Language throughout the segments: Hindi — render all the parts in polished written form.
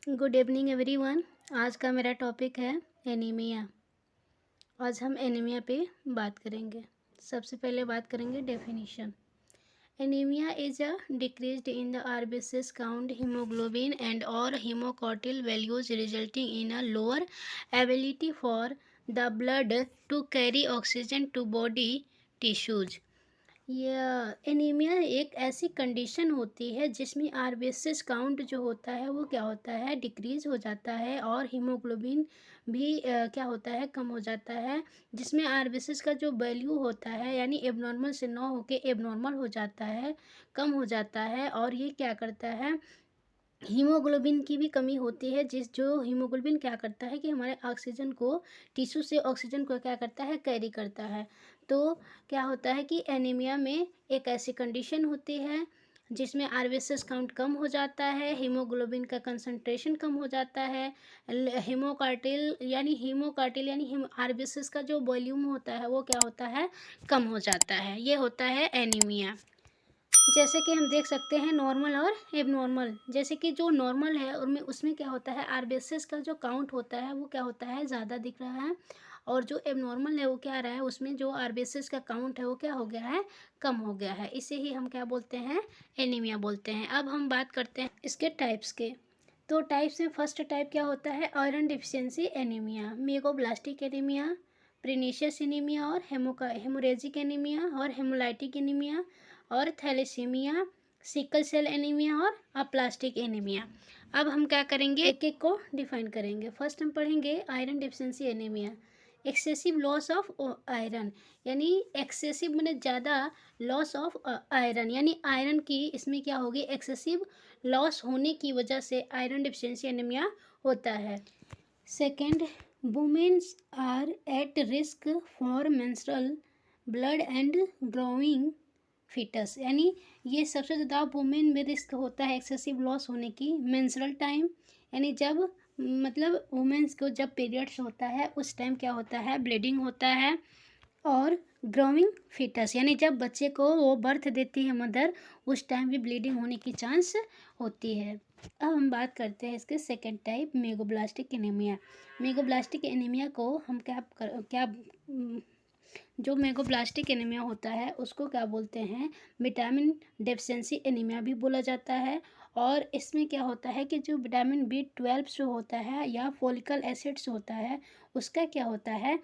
Good evening everyone. आज का मेरा टॉपिक है एनीमिया। आज हम एनीमिया पे बात करेंगे। सबसे पहले बात करेंगे definition. Anaemia is a decreased in the RBCs count, haemoglobin and और हीमोकोटिल values resulting in a lower ability for the blood to carry oxygen to body tissues. यह एनीमिया एक ऐसी कंडीशन होती है जिसमें आरबीसीज काउंट जो होता है वो क्या होता है, डिक्रीज हो जाता है और हीमोग्लोबिन भी क्या होता है, कम हो जाता है। जिसमें आरबीसीज का जो वैल्यू होता है यानी एबनॉर्मल से 9 होके एबनॉर्मल हो जाता है, कम हो जाता है। और ये क्या करता है, हीमोग्लोबिन की भी कमी होती है। जो हीमोग्लोबिन क्या करता है कि हमारे ऑक्सीजन को, टिश्यू से ऑक्सीजन को क्या करता है, कैरी करता है। तो क्या होता है कि एनीमिया में एक ऐसी कंडीशन होती है जिसमें आरबीसीज काउंट कम हो जाता है, हीमोग्लोबिन का कंसंट्रेशन कम हो जाता है, हीमोकार्टिल यानी आरबीसीज का जो वॉल्यूम होता है वो क्या होता है, कम हो जाता है। ये होता है एनीमिया। जैसे कि हम देख सकते हैं नॉर्मल और एबनॉर्मल। जैसे कि जो नॉर्मल है उनमें उसमें क्या होता है, आरबीसीज का जो काउंट होता है वो क्या होता है, ज़्यादा दिख रहा है। और जो एबनॉर्मल है वो क्या रहा है, उसमें जो आरबीसीज का काउंट है वो क्या हो गया है, कम हो गया है। इसे ही हम क्या बोलते हैं, एनीमिया बोलते हैं। अब हम बात करते हैं इसके टाइप्स के। तो टाइप्स में फर्स्ट टाइप क्या होता है, iron deficiency anaemia, megaloblastic anaemia, pernicious anaemia और हेमोरेजिक एनीमिया और हेमोलाइटिक एनीमिया और थैलेसीमिया, सिकल सेल एनीमिया और अप्लास्टिक एनीमिया। अब हम क्या करेंगे, एक एक को डिफाइन करेंगे। फर्स्ट हम पढ़ेंगे iron deficiency anaemia. Excessive loss of iron, यानी एक्सेसिव मैंने ज़्यादा, लॉस ऑफ आयरन यानी आयरन की इसमें क्या होगी, एक्सेसिव लॉस होने की वजह से आयरन डिफिशियंसी एनीमिया होता है। Second, womens are at risk for menstrual blood and growing foetus, यानी ये सबसे ज़्यादा वुमेन में रिस्क होता है एक्सेसिव लॉस होने की। मेंस्ट्रुअल टाइम, यानी जब मतलब वुमेन्स को जब पीरियड्स होता है उस टाइम क्या होता है, ब्लीडिंग होता है। और ग्रोइंग फीटस, यानी जब बच्चे को वो बर्थ देती है मदर, उस टाइम भी ब्लीडिंग होने की चांस होती है। अब हम बात करते हैं इसके second type, मेगाब्लास्टिक anaemia. Megaloblastic anaemia को हम जो मेगाब्लास्टिक एनीमिया होता है उसको क्या बोलते हैं, विटामिन डेफिशिएंसी एनीमिया भी बोला जाता है। और इसमें क्या होता है कि जो विटामिन B12 जो होता है या फोलिकल एसिड्स होता है उसका क्या होता है,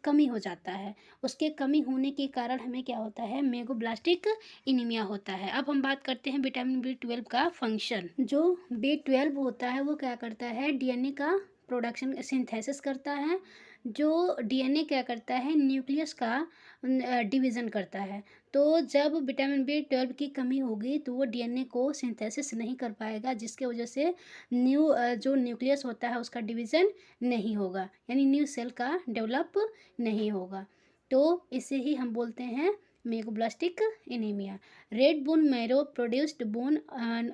कमी हो जाता है। उसके कमी होने के कारण हमें क्या होता है, मेगाब्लास्टिक एनीमिया होता है। अब हम बात करते हैं विटामिन B12 का फंक्शन। जो B12 होता है वो क्या करता है, डीएनए का प्रोडक्शन सिंथेसिस करता है। जो डीएनए क्या करता है, न्यूक्लियस का डिवीज़न करता है। तो जब विटामिन B12 की कमी होगी तो वो डीएनए को सिंथेसिस नहीं कर पाएगा, जिसके वजह से जो न्यूक्लियस होता है उसका डिवीज़न नहीं होगा, यानी न्यू सेल का डेवलप नहीं होगा। तो इसे ही हम बोलते हैं मेगाब्लास्टिक anaemia. Red bone marrow produced bone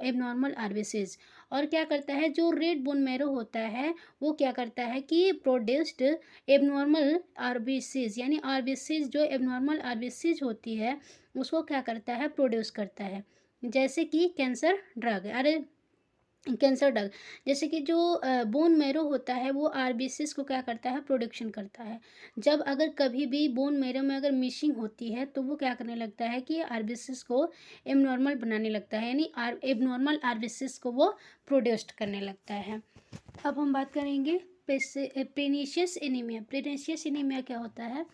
abnormal RBCs. और क्या करता है, जो रेड बोन मैरो होता है वो क्या करता है कि प्रोड्यूस्ड एबनॉर्मल आरबीसीज, यानी आरबीसीज जो एबनॉर्मल आरबीसीज होती है उसको क्या करता है, प्रोड्यूस करता है। जैसे कि कैंसर ड्रग, अरे कैंसर ड्रग, जैसे कि जो बोन मैरो होता है वो आरबीसीज को क्या करता है, प्रोडक्शन करता है। जब अगर कभी भी बोन मैरो में अगर मिसिंग होती है तो वो क्या करने लगता है कि आरबीसीज को एबनॉर्मल बनाने लगता है, यानी एबनॉर्मल आरबीसीज को वो प्रोड्यूस्ड करने लगता है। अब हम बात करेंगे प्रीनिशियस एनीमिया। प्रीनिशियस एनीमिया क्या होता है,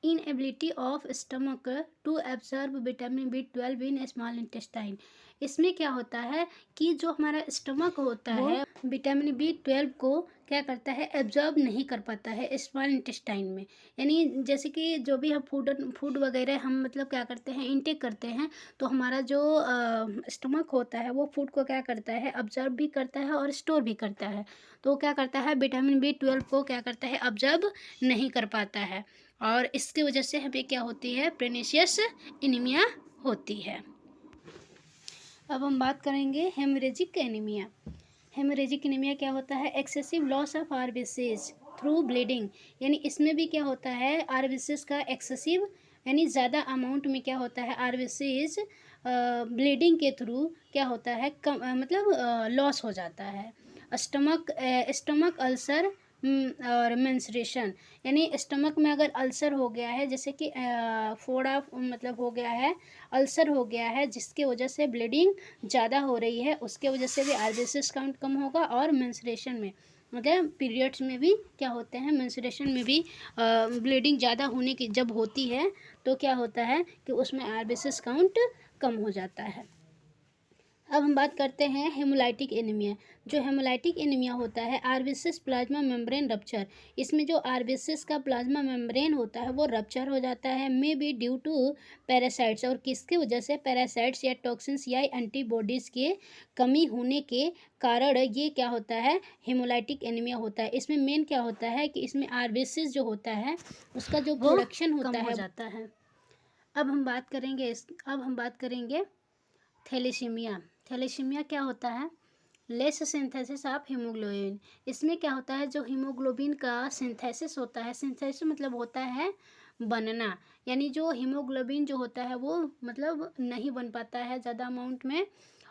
inability of stomach to absorb vitamin B12 in small intestine. इसमें क्या होता है कि जो हमारा स्टमक होता है विटामिन B12 को क्या करता है, एब्जॉर्ब नहीं कर पाता है स्मॉल इंटेस्टाइन में। यानी जैसे कि जो भी हम फूड वगैरह हम मतलब क्या करते हैं, इनटेक करते हैं, तो हमारा जो स्टमक होता है वो फूड को क्या करता है, ऑब्जर्व भी करता है और स्टोर भी करता है। तो क्या करता है, विटामिन B12 को क्या करता है, ऑब्जर्व नहीं कर पाता है। और इसकी वजह से हमें क्या होती है, प्रेनिशियस एनीमिया होती है। अब हम बात करेंगे हेमरेजिक एनीमिया। हेमरेजिक एनीमिया क्या होता है, excessive loss of RBCs through bleeding, यानी इसमें भी क्या होता है, आरबीसीज का एक्सेसिव यानी ज़्यादा अमाउंट में क्या होता है, आरबीसीज ब्लीडिंग के थ्रू क्या होता है, कम मतलब लॉस हो जाता है। स्टमक अल्सर और मेंस्ट्रुएशन, यानी स्टमक में अगर अल्सर हो गया है, जैसे कि फोड़ा मतलब हो गया है, अल्सर हो गया है जिसके वजह से ब्लीडिंग ज़्यादा हो रही है, उसके वजह से भी आरबीसीज काउंट कम होगा। और मेंस्ट्रुएशन में मतलब पीरियड्स में भी क्या होते हैं, मेंस्ट्रुएशन में भी ब्लीडिंग ज़्यादा होने की जब होती है तो क्या होता है कि उसमें आरबीसीज काउंट कम हो जाता है। अब हम बात करते हैं हेमोलाइटिक एनीमिया। जो हेमोलाइटिक एनीमिया होता है, आरबीसीज प्लाज्मा मेम्ब्रेन रप्चर, इसमें जो आरबीसीज का प्लाज्मा मेम्ब्रेन होता है वो रप्चर हो जाता है, may be due to parasites, और किसके वजह से, पैरासाइट्स या टॉक्सिन्स या एंटीबॉडीज़ के कमी होने के कारण ये क्या होता है, हेमोलाइटिक एनीमिया होता है। इसमें मेन क्या होता है कि इसमें आरबीसीज जो होता है उसका जो प्रोडक्शन होता है जाता है। अब हम बात करेंगे थैलेसीमिया। थैलेसीमिया क्या होता है, लेस सिंथेसिस ऑफ हीमोग्लोबिन। इसमें क्या होता है, जो हीमोग्लोबिन का सिंथेसिस होता है, सिंथेसिस मतलब होता है बनना, यानी जो हीमोग्लोबिन जो होता है वो मतलब नहीं बन पाता है ज़्यादा अमाउंट में,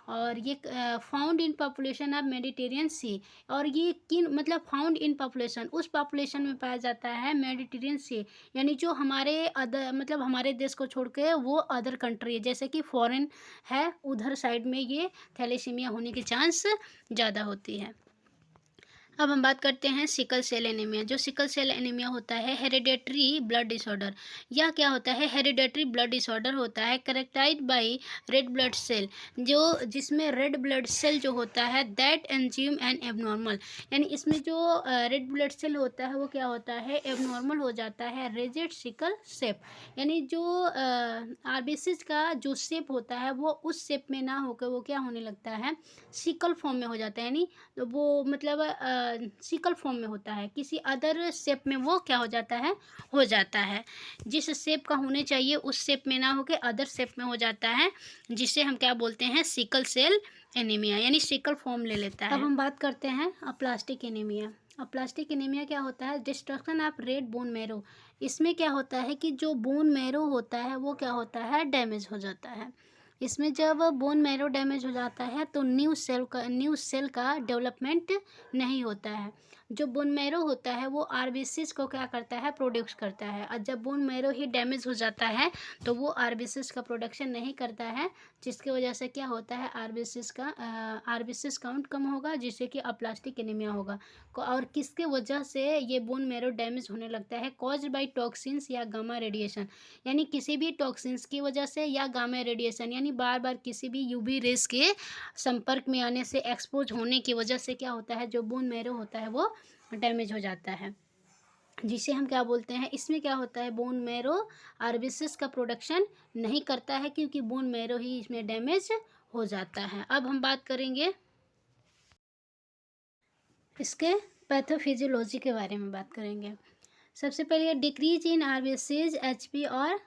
और ये found in population of Mediterranean Sea, और ये किन मतलब फाउंड इन पॉपुलेशन, उस पॉपुलेशन में पाया जाता है मेडिटेरियन सी, यानी जो हमारे अदर मतलब हमारे देश को छोड़ के वो अदर कंट्री है, जैसे कि फॉरेन है उधर साइड में ये थैलेसीमिया होने की चांस ज़्यादा होती है। अब हम बात करते हैं सिकल सेल एनीमिया। जो सिकल सेल एनीमिया होता है हेरिडेटरी ब्लड डिसऑर्डर। यह क्या होता है, हेरिडेटरी ब्लड डिसऑर्डर होता है करेक्टाइज्ड बाय रेड ब्लड सेल, जो जिसमें रेड ब्लड सेल जो होता है दैट एंजाइम एंड एबनॉर्मल, यानी इसमें जो रेड ब्लड सेल होता है वो क्या होता है, एबनॉर्मल हो जाता है, रिजिड सिकल शेप, यानी जो आरबीसीज का जो शेप होता है वो उस शेप में ना होकर वो क्या होने लगता है, सिकल फॉर्म में हो जाता है, यानी तो वो मतलब सिकल फॉर्म में होता है, किसी अदर शेप में वो क्या हो जाता है, जिस शेप का होने चाहिए उस शेप में ना होकर अदर शेप में हो जाता है, जिसे हम क्या बोलते हैं, सिकल सेल एनीमिया, यानी सिकल फॉर्म ले लेता है। अब हम बात करते हैं अप्लास्टिक एनीमिया। अप्लास्टिक एनीमिया क्या होता है, destruction of red bone marrow. इसमें क्या होता है कि जो बोन मैरो होता है वो क्या होता है, डैमेज हो जाता है। इसमें जब बोन मैरो डैमेज हो जाता है तो न्यू सेल का डेवलपमेंट नहीं होता है। जो बोन मैरो होता है वो आरबीसीज को क्या करता है, प्रोड्यूस करता है, और जब बोन मैरो ही डैमेज हो जाता है तो वो आरबीसीज का प्रोडक्शन नहीं करता है, जिसकी वजह से क्या होता है, आरबीसीज काउंट कम होगा, जिससे कि अप्लास्टिक एनीमिया होगा। और किसके वजह से ये बोन मैरो डैमेज होने लगता है, कॉज्ड बाय टॉक्सिन्स या गामा रेडिएशन, यानी किसी भी टॉक्सिन्स की वजह से या गामा रेडिएशन, यानी बार बार किसी भी यूवी रेस के संपर्क में आने से, एक्सपोज होने की वजह से क्या होता है, जो बोन मैरो होता है वो डैमेज हो जाता है, जिसे हम क्या बोलते हैं, इसमें क्या होता है, बोन मैरो आरबीसीज का प्रोडक्शन नहीं करता है क्योंकि बोन मैरो ही इसमें डैमेज हो जाता है। अब हम बात करेंगे इसके पैथोफिजियोलॉजी के बारे में बात करेंगे। सबसे पहले डिक्रीज इन आरबीसीज एचपी और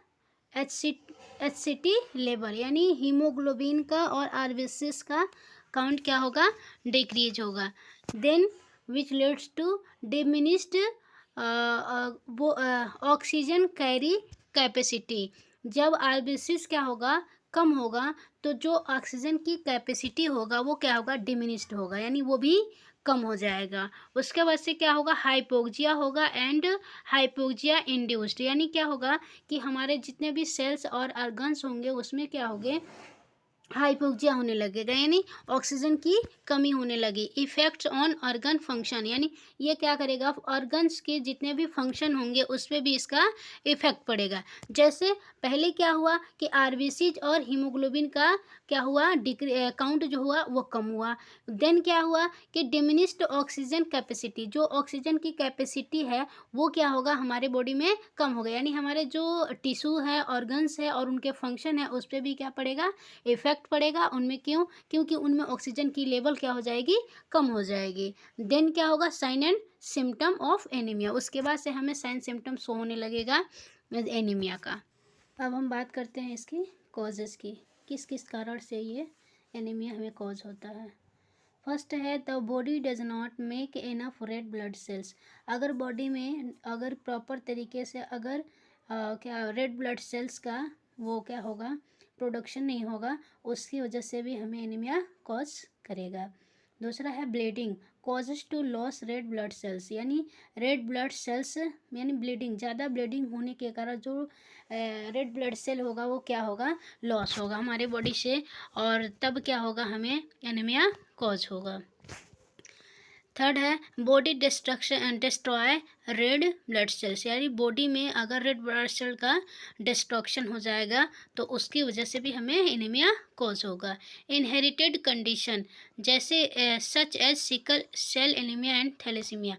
एचसीटी लेवल, यानी हीमोग्लोबिन का और आरबीसीज का काउंट क्या होगा, डिक्रीज होगा। Then which leads to diminished वो ऑक्सीजन कैरी कैपेसिटी। जब आरबीसीज क्या होगा, कम होगा, तो जो ऑक्सीजन की कैपेसिटी होगा वो क्या होगा, डिमिनिश्ड होगा, यानी वो भी कम हो जाएगा। उसके बाद से क्या होगा, हाइपोक्सिया होगा एंड हाइपोक्सिया इंड्यूस्ड, यानी क्या होगा कि हमारे जितने भी सेल्स और ऑर्गन्स होंगे उसमें क्या होंगे, हाइपोक्सिया होने लगेगा, यानी ऑक्सीजन की कमी होने लगी। इफेक्ट्स ऑन ऑर्गन फंक्शन, यानी ये क्या करेगा, ऑर्गन्स के जितने भी फंक्शन होंगे उस पर भी इसका इफेक्ट पड़ेगा। जैसे पहले क्या हुआ कि आरबीसीज और हीमोग्लोबिन का क्या हुआ, काउंट जो हुआ वो कम हुआ। देन क्या हुआ कि डिमिनिश्ड ऑक्सीजन कैपेसिटी, जो ऑक्सीजन की कैपेसिटी है वो क्या होगा, हमारे बॉडी में कम होगा, यानी हमारे जो टिश्यू है, ऑर्गन्स है और उनके फंक्शन है उस पर भी क्या पड़ेगा, इफेक्ट पड़ेगा उनमें। क्यों, क्योंकि उनमें ऑक्सीजन की लेवल क्या हो जाएगी, कम हो जाएगी। देन क्या होगा, sign and symptom of anaemia, उसके बाद से हमें साइन सिम्टम शो होने लगेगा एनीमिया का। अब हम बात करते हैं इसकी कॉजेज़ की, किस किस कारण से ये एनीमिया हमें कॉज होता है। फर्स्ट है the body does not make enough red blood sales. अगर बॉडी में अगर प्रॉपर तरीके से अगर क्या रेड ब्लड सेल्स का वो क्या होगा, प्रोडक्शन नहीं होगा, उसकी वजह से भी हमें एनीमिया कॉज करेगा। दूसरा है bleeding, causes to loss red blood cells, यानी रेड ब्लड सेल्स यानी ब्लीडिंग, ज़्यादा ब्लीडिंग होने के कारण जो रेड ब्लड सेल होगा वो क्या होगा, लॉस होगा हमारे बॉडी से, और तब क्या होगा, हमें एनीमिया कॉज होगा। थर्ड है body destroy red blood cells, यानी बॉडी में अगर रेड ब्लड सेल का डिस्ट्रक्शन हो जाएगा तो उसकी वजह से भी हमें एनीमिया कॉज होगा। इनहेरिटेड कंडीशन जैसे such as sickle cell anaemia and thalassaemia,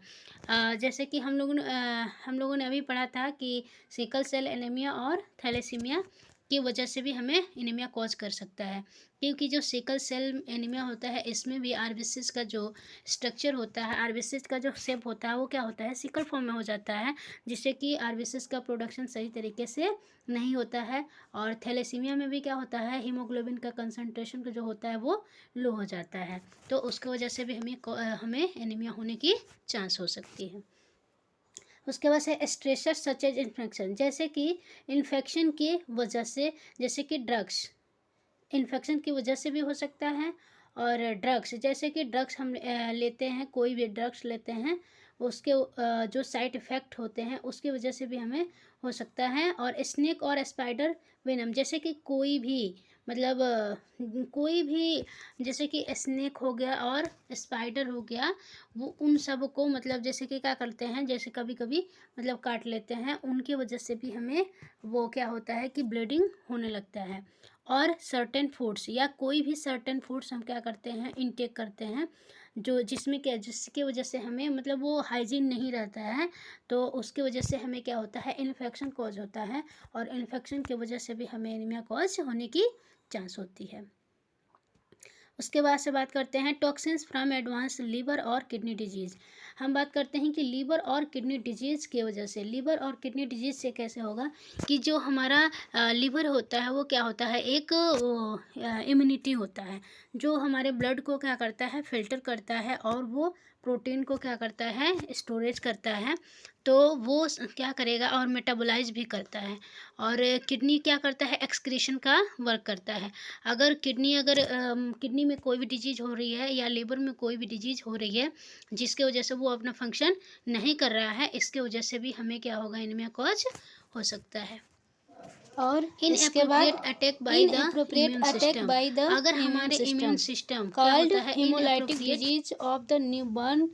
जैसे कि हम लोगों ने अभी पढ़ा था कि सिकल सेल एनीमिया और थैलेसीमिया की वजह से भी हमें एनीमिया कॉज कर सकता है, क्योंकि जो सिकल सेल एनीमिया होता है इसमें भी आरबीसीज का जो स्ट्रक्चर होता है, आरबीसीज का जो शेप होता है वो क्या होता है, सिकल फॉर्म में हो जाता है, जिससे कि आरबीसीज का प्रोडक्शन सही तरीके से नहीं होता है। और थैलेसीमिया में भी क्या होता है, हीमोग्लोबिन का कंसंट्रेशन जो होता है वो लो हो जाता है, तो उसकी वजह से भी हमें एनीमिया होने की चांस हो सकती है। उसके बाद है स्ट्रेसर सच एज इन्फेक्शन, जैसे कि इन्फेक्शन की वजह से, जैसे कि ड्रग्स इन्फेक्शन की वजह से भी हो सकता है, और ड्रग्स जैसे कि ड्रग्स हम लेते हैं, कोई भी ड्रग्स लेते हैं उसके जो साइड इफ़ेक्ट होते हैं उसकी वजह से भी हमें हो सकता है। और स्नेक और स्पाइडर वेनम, जैसे कि कोई भी मतलब कोई भी, जैसे कि स्नेक हो गया और स्पाइडर हो गया, वो उन सब को मतलब जैसे कि क्या करते हैं, जैसे कभी कभी मतलब काट लेते हैं, उनकी वजह से भी हमें वो क्या होता है कि ब्लीडिंग होने लगता है। और सर्टेन फूड्स या कोई भी सर्टेन फूड्स हम क्या करते हैं, इनटेक करते हैं, जो जिसकी वजह से हमें मतलब वो हाइजीन नहीं रहता है, तो उसकी वजह से हमें क्या होता है, इन्फेक्शन कॉज होता है, और इन्फेक्शन की वजह से भी हमें एनीमिया कॉज होने की चांस होती है। उसके बाद से बात करते हैं टॉक्सिन्स फ्रॉम एडवांस लीवर और किडनी डिजीज़। हम बात करते हैं कि लीवर और किडनी डिजीज़ की वजह से, लीवर और किडनी डिजीज़ से कैसे होगा कि जो हमारा लीवर होता है वो क्या होता है, एक इम्यूनिटी होता है जो हमारे ब्लड को क्या करता है, फिल्टर करता है, और वो प्रोटीन को क्या करता है, स्टोरेज करता है, तो वो क्या करेगा, और मेटाबोलाइज भी करता है। और किडनी क्या करता है, एक्सक्रीशन का वर्क करता है। अगर किडनी में कोई भी डिजीज़ हो रही है या लीवर में कोई भी डिजीज़ हो रही है जिसके वजह से वो अपना फंक्शन नहीं कर रहा है, इसके वजह से भी हमें क्या होगा, एनीमिया कॉज हो सकता है। और इसके बाद अटैक बाय द अगर हमारे immune system called haemolytic disease of the newborn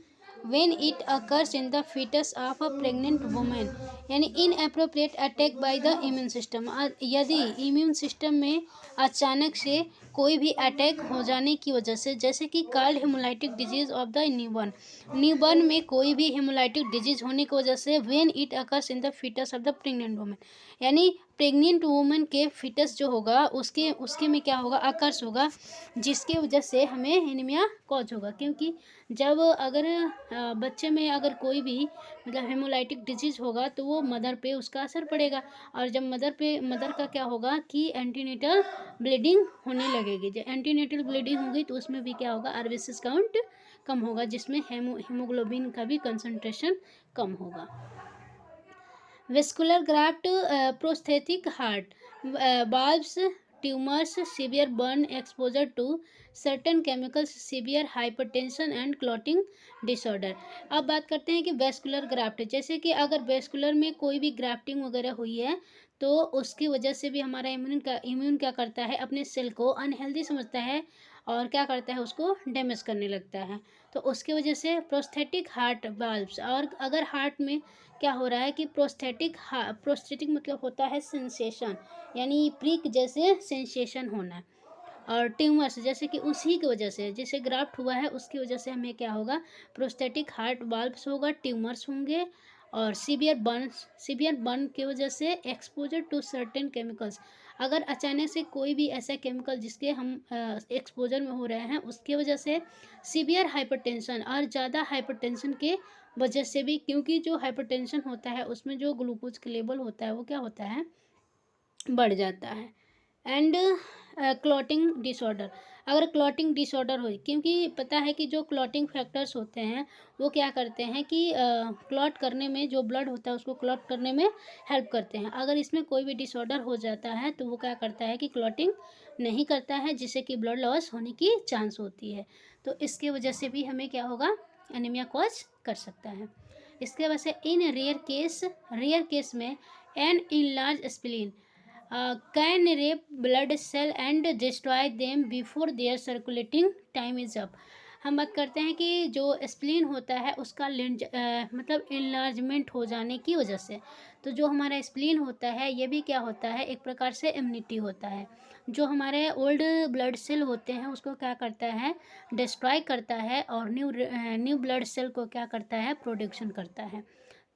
when it occurs in the fetus of a pregnant woman, यानी inappropriate attack by the immune system, यदि इम्यून सिस्टम में अचानक से कोई भी अटैक हो जाने की वजह से, जैसे कि called haemolytic disease of the newborn में कोई भी हेमोलाइटिक डिजीज होने की वजह से when it occurs in the fetus of the pregnant women, यानी प्रेग्नेंट वुमेन के फीटस जो होगा उसके में क्या होगा, अकर्स होगा, जिसके वजह से हमें एनीमिया कॉज होगा। क्योंकि जब अगर बच्चे में अगर कोई भी मतलब हेमोलाइटिक डिजीज़ होगा तो वो मदर पे उसका असर पड़ेगा, और जब मदर का क्या होगा कि एंटीनेटल ब्लीडिंग होने लगेगी। जब एंटीनेटल ब्लीडिंग होगी तो उसमें भी क्या होगा, आरबीसी काउंट कम होगा, जिसमें हीमोग्लोबिन का भी कंसंट्रेशन कम होगा। Vascular graft, prosthetic heart valves, tumors, severe burn exposure to certain chemicals, severe hypertension and clotting disorder। अब बात करते हैं कि वेस्कुलर ग्राफ्ट, जैसे कि अगर वेस्कुलर में कोई भी ग्राफ्टिंग वगैरह हुई है तो उसकी वजह से भी हमारा इम्यून क्या करता है, अपने सेल को अनहेल्दी समझता है और क्या करता है, उसको डैमेज करने लगता है। तो उसकी वजह से प्रोस्थेटिक हार्ट वाल्व्स, और अगर हार्ट में क्या हो रहा है कि प्रोस्थेटिक मतलब होता है सेंसेशन, यानी प्रिक जैसे सेंसेशन होना, और ट्यूमर्स जैसे कि उसी की वजह से, जैसे ग्राफ्ट हुआ है उसकी वजह से हमें क्या होगा, प्रोस्थेटिक हार्ट वाल्व्स होगा, ट्यूमर्स होंगे, और सीवियर बर्न की वजह से एक्सपोजर टू सर्टेन केमिकल्स, अगर अचानक से कोई भी ऐसा केमिकल जिसके हम एक्सपोजर में हो रहे हैं उसकी वजह से सीवियर हाइपरटेंशन, और ज़्यादा हाइपरटेंशन के वजह से भी, क्योंकि जो हाइपरटेंशन होता है उसमें जो ग्लूकोज का लेवल होता है वो क्या होता है, बढ़ जाता है। एंड क्लॉटिंग डिसऑर्डर, अगर क्लॉटिंग डिसऑर्डर हो, क्योंकि पता है कि जो क्लॉटिंग फैक्टर्स होते हैं वो क्या करते हैं कि क्लॉट करने में, जो ब्लड होता है उसको क्लॉट करने में हेल्प करते हैं। अगर इसमें कोई भी डिसऑर्डर हो जाता है तो वो क्या करता है कि क्लॉटिंग नहीं करता है, जिससे कि ब्लड लॉस होने की चांस होती है। तो इसके वजह से भी हमें क्या होगा, एनीमिया कॉज कर सकता है। इसके वजह से इन रेयर केस में an enlarge spleen can trap blood cell and destroy them before their circulating time is up. हम बात करते हैं कि जो स्प्लीन होता है उसका मतलब इनलार्जमेंट हो जाने की वजह से, तो जो हमारा स्प्लीन होता है ये भी क्या होता है, एक प्रकार से इम्यूनिटी होता है। जो हमारे ओल्ड ब्लड सेल होते हैं उसको क्या करता है, डिस्ट्रॉय करता है, और न्यू ब्लड सेल को क्या करता है, प्रोडक्शन करता है।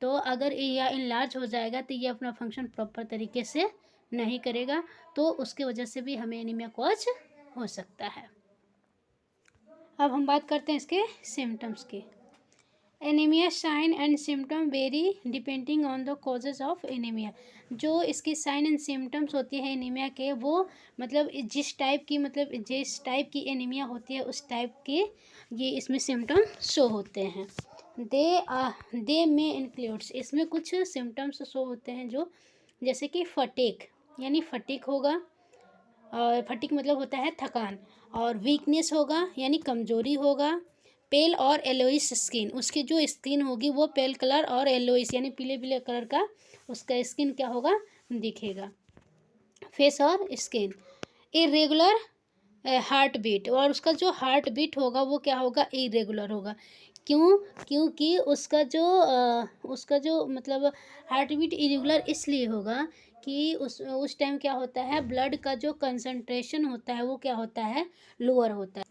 तो अगर यह इनलार्ज हो जाएगा तो ये अपना फंक्शन प्रॉपर तरीके से नहीं करेगा, तो उसके वजह से भी हमें एनीमिया कॉज हो सकता है। अब हम बात करते हैं इसके सिम्टम्स की। Anaemia sign and symptom vary depending on the causes of anaemia. जो इसकी साइन एंड सिम्टम्स होती है एनीमिया के, वो मतलब जिस टाइप की एनीमिया होती है उस टाइप के ये इसमें सिम्टम शो होते हैं। दे में इंक्लूड्स, इसमें कुछ सिम्टम्स शो होते हैं जो, जैसे कि फटीग, यानी फटीग होगा, और फटीग मतलब होता है थकान, और वीकनेस होगा यानी कमजोरी होगा, पेल और येलोइश स्किन, उसकी जो स्किन होगी वो पेल कलर और येलोइश यानी पीले पीले कलर का उसका स्किन क्या होगा, दिखेगा, फेस और स्किन। इरेगुलर हार्ट बीट, और उसका जो हार्ट बीट होगा वो क्या होगा, इरेगुलर होगा। क्योंकि उसका जो मतलब हार्ट बीट इरेगुलर इसलिए होगा कि उस टाइम क्या होता है, ब्लड का जो कंसंट्रेशन होता है वो क्या होता है, लोअर होता है।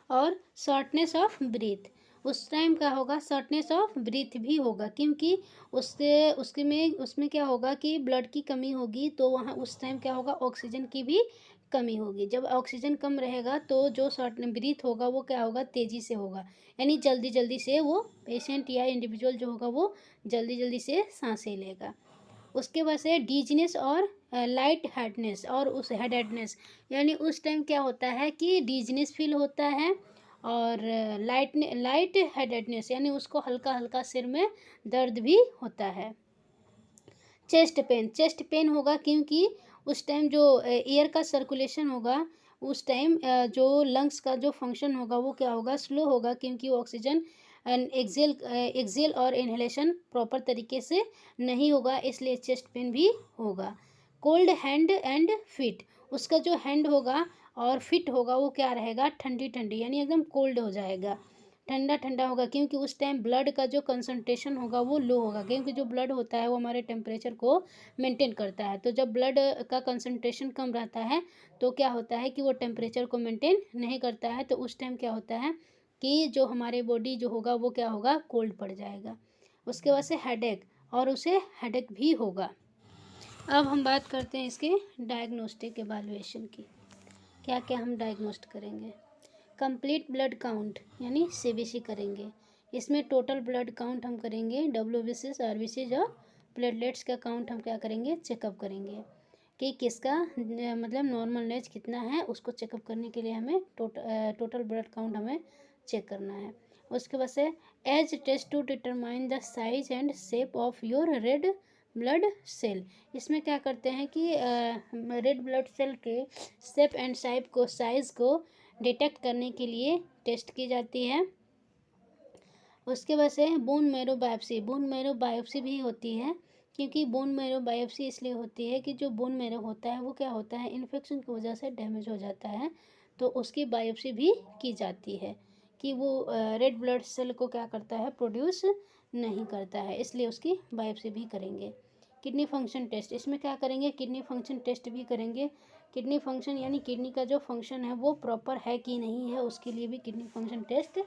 और शॉर्टनेस ऑफ ब्रीथ, उस टाइम क्या होगा, शॉर्टनेस ऑफ ब्रीथ भी होगा, क्योंकि उसमें क्या होगा कि ब्लड की कमी होगी, तो वहाँ उस टाइम क्या होगा, ऑक्सीजन की भी कमी होगी। जब ऑक्सीजन कम रहेगा तो जो शॉर्ट ब्रीथ होगा वो क्या होगा, तेज़ी से होगा, यानी जल्दी जल्दी से वो पेशेंट या इंडिविजुअल जो होगा वो जल्दी जल्दी से सांसें लेगा। उसके बाद से डीजनेस और लाइट हेडनेस, और उस हेडेडनेस, यानी उस टाइम क्या होता है कि डीजनेस फील होता है, और लाइट हेडेडनेस यानी उसको हल्का हल्का सिर में दर्द भी होता है। चेस्ट पेन होगा, क्योंकि उस टाइम जो एयर का सर्कुलेशन होगा उस टाइम जो लंग्स का जो फंक्शन होगा वो क्या होगा, स्लो होगा, क्योंकि वो ऑक्सीजन एक्सेल और इन्हेलेशन प्रॉपर तरीके से नहीं होगा, इसलिए चेस्ट पेन भी होगा। कोल्ड हैंड एंड फीट, उसका जो हैंड होगा और फिट होगा वो क्या रहेगा, ठंडी ठंडी, यानी एकदम कोल्ड हो जाएगा, ठंडा ठंडा होगा, क्योंकि उस टाइम ब्लड का जो कंसंट्रेशन होगा वो लो होगा, क्योंकि जो ब्लड होता है वो हमारे टेम्परेचर को मेंटेन करता है। तो जब ब्लड का कंसंट्रेशन कम रहता है तो क्या होता है कि वो टेम्परेचर को मेंटेन नहीं करता है, तो उस टाइम क्या होता है कि जो हमारे बॉडी जो होगा वो क्या होगा, कोल्ड पड़ जाएगा। उसके बाद से हेडेक, और उसे हेडेक भी होगा। अब हम बात करते हैं इसके डायग्नोस्टिक एवैल्यूएशन की। क्या क्या हम डायग्नोस्ट करेंगे। कंप्लीट ब्लड काउंट यानी सीबीसी करेंगे, इसमें टोटल ब्लड काउंट हम करेंगे, डब्ल्यूबीसी, आरबीसी और प्लेटलेट्स का काउंट हम क्या करेंगे, चेकअप करेंगे कि किसका मतलब नॉर्मल एज कितना है, उसको चेकअप करने के लिए हमें टोटल ब्लड काउंट हमें चेक करना है। उसके बाद से as test to determine the size and shape of your red blood cell, इसमें क्या करते हैं कि रेड ब्लड सेल के शेप एंड साइज को डिटेक्ट करने के लिए टेस्ट की जाती है। उसके बाद से बोन मैरो बायोप्सी भी होती है, क्योंकि बोन मैरो बायोप्सी इसलिए होती है कि जो बोन मैरो होता है वो क्या होता है, इन्फेक्शन की वजह से डैमेज हो जाता है, तो उसकी बायोप्सी भी की जाती है कि वो रेड ब्लड सेल को क्या करता है, प्रोड्यूस नहीं करता है, इसलिए उसकी बायोप्सी भी करेंगे। किडनी फंक्शन टेस्ट, इसमें क्या करेंगे, किडनी फंक्शन टेस्ट भी करेंगे। किडनी फंक्शन यानी किडनी का जो फंक्शन है वो प्रॉपर है कि नहीं है, उसके लिए भी किडनी फंक्शन टेस्ट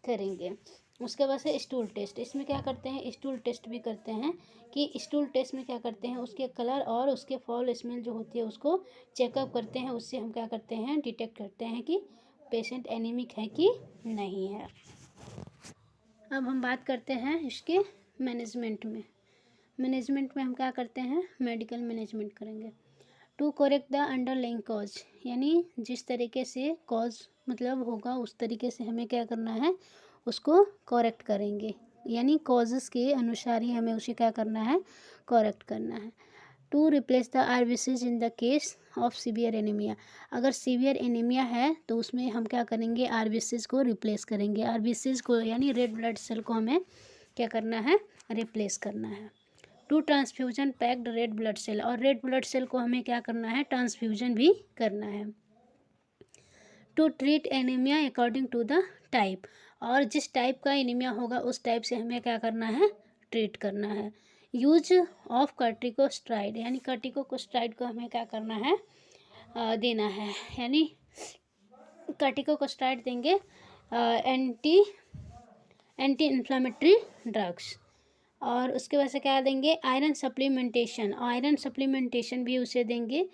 करेंगे। उसके बाद से स्टूल टेस्ट, इसमें क्या करते हैं, स्टूल टेस्ट भी करते हैं कि स्टूल टेस्ट में क्या करते हैं, उसके कलर और उसके फॉल स्मेल जो होती है उसको चेकअप करते हैं, उससे हम क्या करते हैं, डिटेक्ट करते हैं कि पेशेंट एनीमिक है कि नहीं है। अब हम बात करते हैं इसके मैनेजमेंट में हम क्या करते हैं, मेडिकल मैनेजमेंट करेंगे। To correct the underlying cause, यानी जिस तरीके से कॉज मतलब होगा उस तरीके से हमें क्या करना है, उसको करेक्ट करेंगे, यानी कॉजेस के अनुसार ही हमें उसे क्या करना है, करेक्ट करना है। To replace the RBCs in the case of severe anaemia. अगर सीवियर एनीमिया है तो उसमें हम क्या करेंगे, आरबीसीज को रिप्लेस करेंगे। आरबीसीज को यानी रेड ब्लड सेल को हमें क्या करना है, रिप्लेस करना है। To transfusion packed red blood cell, और रेड ब्लड सेल को हमें क्या करना है, ट्रांसफ्यूजन भी करना है। To treat anaemia according to the type, और जिस टाइप का एनीमिया होगा उस टाइप से हमें क्या करना है, ट्रीट करना है। यूज ऑफ कार्टिकोस्टेरॉइड, यानी कार्टिकोस्टेरॉइड को हमें क्या करना है, देना है, यानी कार्टिकोस्टेरॉइड देंगे। एंटी इन्फ्लामेटरी ड्रग्स, और उसके वजह से क्या देंगे, आयरन सप्लीमेंटेशन। आयरन सप्लीमेंटेशन भी उसे देंगे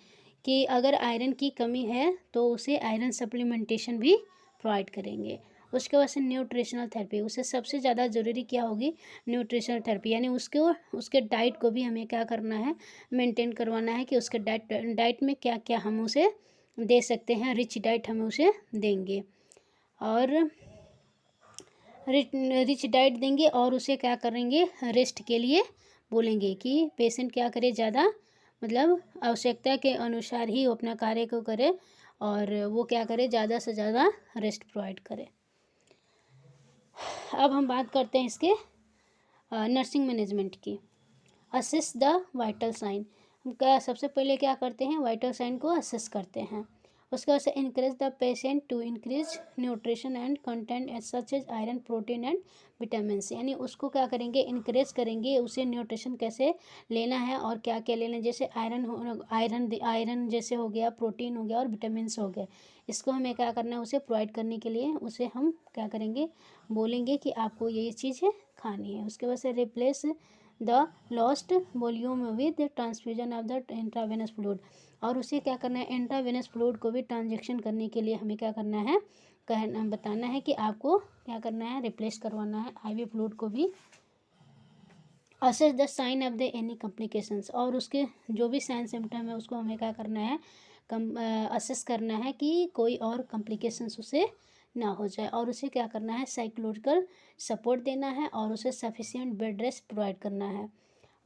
कि अगर आयरन की कमी है तो उसे आयरन सप्लीमेंटेशन भी प्रोवाइड करेंगे। उसके बाद से न्यूट्रिशनल थेरेपी, उसे सबसे ज़्यादा ज़रूरी क्या होगी, न्यूट्रिशनल थेरेपी, यानी उसके डाइट को भी हमें क्या करना है, मेंटेन करवाना है कि उसके डाइट में क्या क्या हम उसे दे सकते हैं, रिच डाइट हमें उसे देंगे, और रिच डाइट देंगे, और उसे क्या करेंगे, रेस्ट के लिए बोलेंगे कि पेशेंट क्या करे, ज़्यादा मतलब आवश्यकता के अनुसार ही वो अपना कार्य को करे, और वो क्या करे, ज़्यादा से ज़्यादा रेस्ट प्रोवाइड करे। अब हम बात करते हैं इसके नर्सिंग मैनेजमेंट की। असेस द वाइटल साइन, हम क्या सबसे पहले क्या करते हैं, वाइटल साइन को असेस करते हैं। उसके बाद से increase the patient to increase nutrition and content as such as iron, protein and vitamin, यानी उसको क्या करेंगे, इनक्रेज करेंगे, उसे न्यूट्रिशन कैसे लेना है और क्या क्या लेना है, जैसे आयरन जैसे हो गया, प्रोटीन हो गया और विटामिन हो गए। इसको हमें क्या करना है, उसे प्रोवाइड करने के लिए उसे हम क्या करेंगे, बोलेंगे कि आपको ये चीज़ें खानी है। उसके बाद से replace the lost volume with transfusion of the intravenous fluid, और उसे क्या करना है, इंट्रावेनस फ्लूइड को भी ट्रांजेक्शन करने के लिए हमें क्या करना है, बताना है कि आपको क्या करना है, रिप्लेस करवाना है आईवी फ्लूइड को भी। Assess the sign of the any complications, और उसके जो भी साइन सिम्टम है उसको हमें क्या करना है, असेस करना है कि कोई और कॉम्प्लिकेशंस उसे ना हो जाए, और उसे क्या करना है, साइकोलॉजिकल सपोर्ट देना है, और उसे सफिशिएंट बेड रेस्ट प्रोवाइड करना है।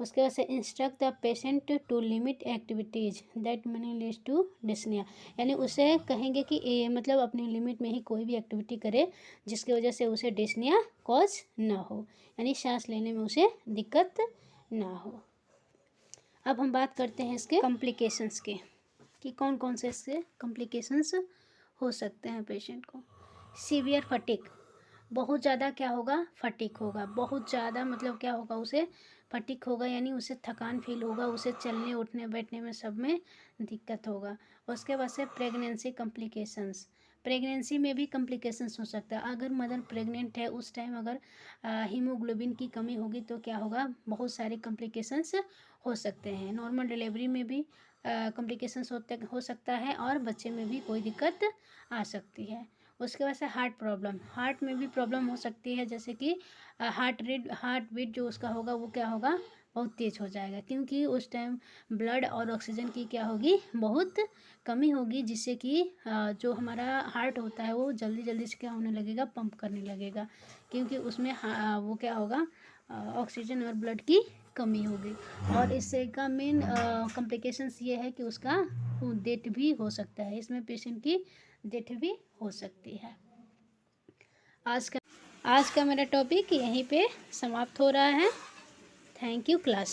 उसके बाद से instruct the patient to limit activities that may leads to dyspnoea, यानी उसे कहेंगे कि मतलब अपनी लिमिट में ही कोई भी एक्टिविटी करे जिसकी वजह से उसे डिस्निया कॉज ना हो, यानी सांस लेने में उसे दिक्कत ना हो। अब हम बात करते हैं इसके कॉम्प्लिकेशंस के, कि कौन कौन से इसके कॉम्प्लिकेशंस हो सकते हैं पेशेंट को। सीवियर फटीग, बहुत ज़्यादा क्या होगा, फटीग होगा, बहुत ज़्यादा मतलब क्या होगा, उसे फटीग होगा, यानी उसे थकान फील होगा, उसे चलने उठने बैठने में सब में दिक्कत होगा। उसके बाद से प्रेगनेंसी कॉम्प्लिकेशंस, प्रेगनेंसी में भी कॉम्प्लिकेशंस हो सकता है। अगर मदर प्रेग्नेंट है उस टाइम अगर हीमोग्लोबिन की कमी होगी तो क्या होगा, बहुत सारे कॉम्प्लिकेशंस हो सकते हैं। नॉर्मल डिलीवरी में भी कॉम्प्लिकेशंस हो सकता है, और बच्चे में भी कोई दिक्कत आ सकती है। उसके बाद से हार्ट प्रॉब्लम, हार्ट में भी प्रॉब्लम हो सकती है, जैसे कि हार्ट बीट जो उसका होगा वो क्या होगा, बहुत तेज़ हो जाएगा, क्योंकि उस टाइम ब्लड और ऑक्सीजन की क्या होगी, बहुत कमी होगी, जिससे कि जो हमारा हार्ट होता है वो जल्दी जल्दी से क्या होने लगेगा, पंप करने लगेगा, क्योंकि उसमें वो क्या होगा, ऑक्सीजन और ब्लड की कमी होगी। और इससे का मेन कॉम्प्लिकेशंस ये है कि उसका डेथ भी हो सकता है, इसमें पेशेंट की डेथ भी हो सकती है। आज का मेरा टॉपिक यहीं पे समाप्त हो रहा है। Thank you class.